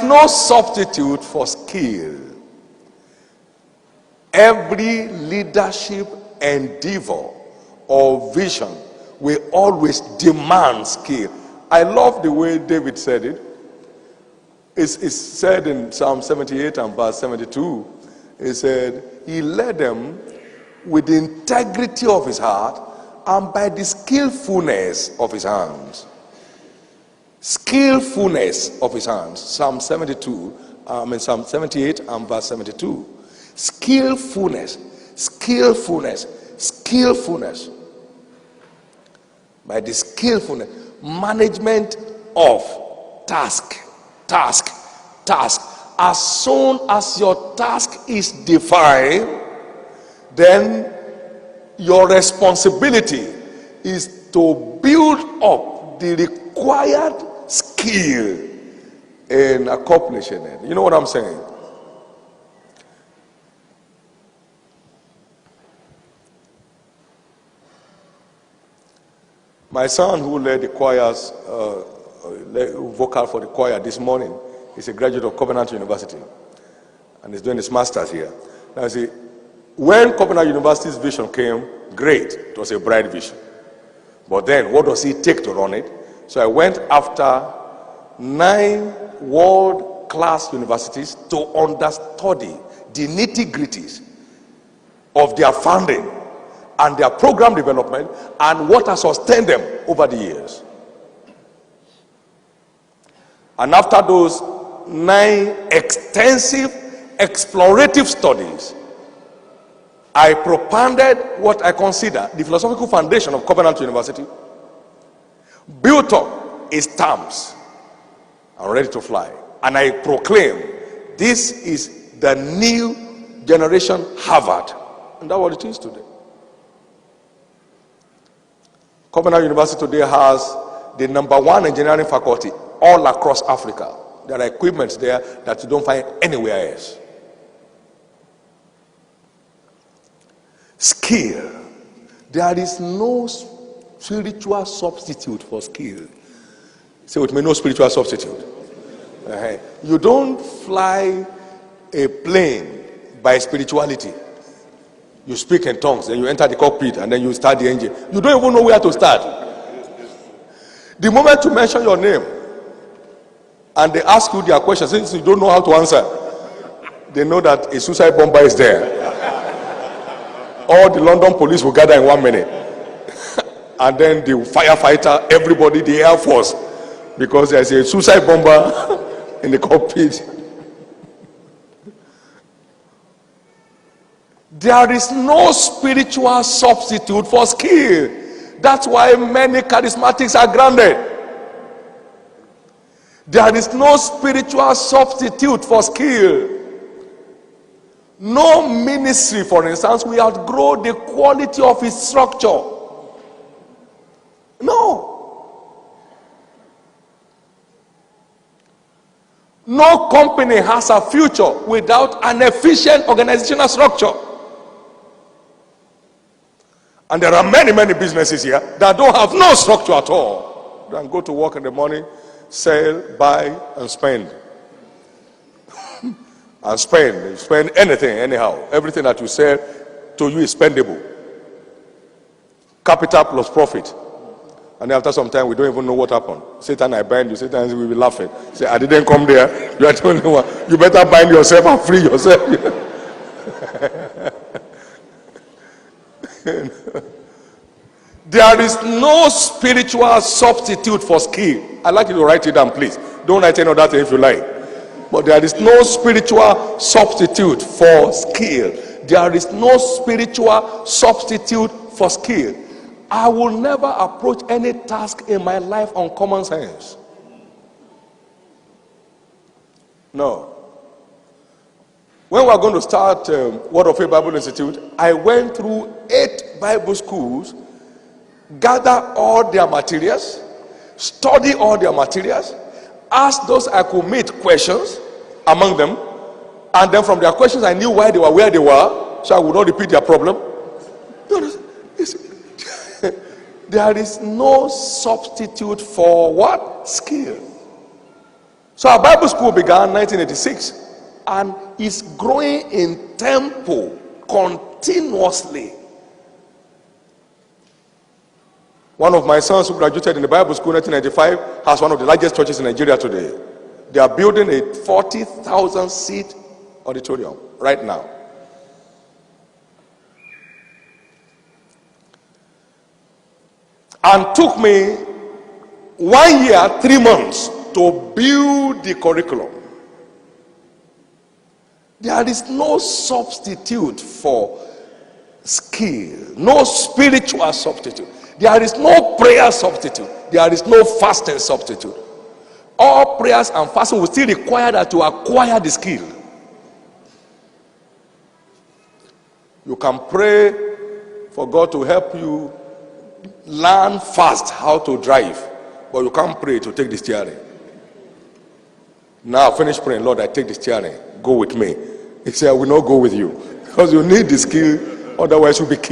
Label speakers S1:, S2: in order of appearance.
S1: no substitute for skill. Every leadership endeavor or vision will always demand skill. I love the way David said it. It's said in Psalm 78 and verse 72. He said, he led them with the integrity of his heart and by the skillfulness of his hands. Skillfulness of his hands. Psalm 78 and verse 72. Skillfulness. By the skillfulness. Management of task. As soon as your task is defined, then your responsibility is to build up the required skill in accomplishing it. You know what I'm saying? My son, who led the choirs, vocal for the choir this morning, is a graduate of Covenant University and is doing his master's here. Now, see, when Covenant University's vision came, great, it was a bright vision. But then, what does it take to run it? So I went after 9 world-class universities to understudy the nitty-gritties of their founding and their program development and what has sustained them over the years. And after those 9 extensive explorative studies, I propounded what I consider the philosophical foundation of Covenant University, built up its stamps and ready to fly. And I proclaim this is the new generation Harvard. And that's what it is today. Covenant University today has the #1 engineering faculty all across Africa. There are equipments there that you don't find anywhere else. Skill. There is no spiritual substitute for skill. Say with me, no spiritual substitute. You don't fly a plane by spirituality. You speak in tongues, then you enter the cockpit, and then you start the engine. You don't even know where to start. The moment you mention your name, and they ask you their questions, since you don't know how to answer, they know that a suicide bomber is there. All the London police will gather in 1 minute. And then the firefighter, everybody, the Air Force, because there's a suicide bomber in the cockpit. There is no spiritual substitute for skill. That's why many charismatics are grounded. There is no spiritual substitute for skill. No ministry, for instance, will outgrow the quality of its structure. No. No company has a future without an efficient organizational structure. And there are many businesses here that don't have no structure at all. They can go to work in the morning, sell, buy, and spend. And spend anything, anyhow. Everything that you sell to you is spendable. Capital plus profit. And after some time, we don't even know what happened. Satan, I bind you. Satan will be laughing. Say, I didn't come there. You are the only one. You better bind yourself and free yourself. There is no spiritual substitute for skill. I'd like you to write it down, please. Don't write any other thing if you like. But there is no spiritual substitute for skill. There is no spiritual substitute for skill. I will never approach any task in my life on common sense. No. When we are going to start Word of Faith Bible Institute, I went through 8 Bible schools, gather all their materials, study all their materials, ask those I could meet questions among them, and then from their questions I knew why they were where they were, so I would not repeat their problem. There is no substitute for what? Skill. So our Bible school began 1986 and is growing in tempo continuously. One of my sons who graduated in the Bible school in 1995 has one of the largest churches in Nigeria today. They are building a 40,000 seat auditorium right now. And took me 1 year, 3 months to build the curriculum. There is no substitute for skill, no spiritual substitute. There is no prayer substitute. There is no fasting substitute. All prayers and fasting will still require that to acquire the skill. You can pray for God to help you learn fast how to drive, but you can't pray to take the steering. Now finish praying, Lord, I take the steering. Go with me. He said, I will not go with you because you need the skill, otherwise you'll be killed.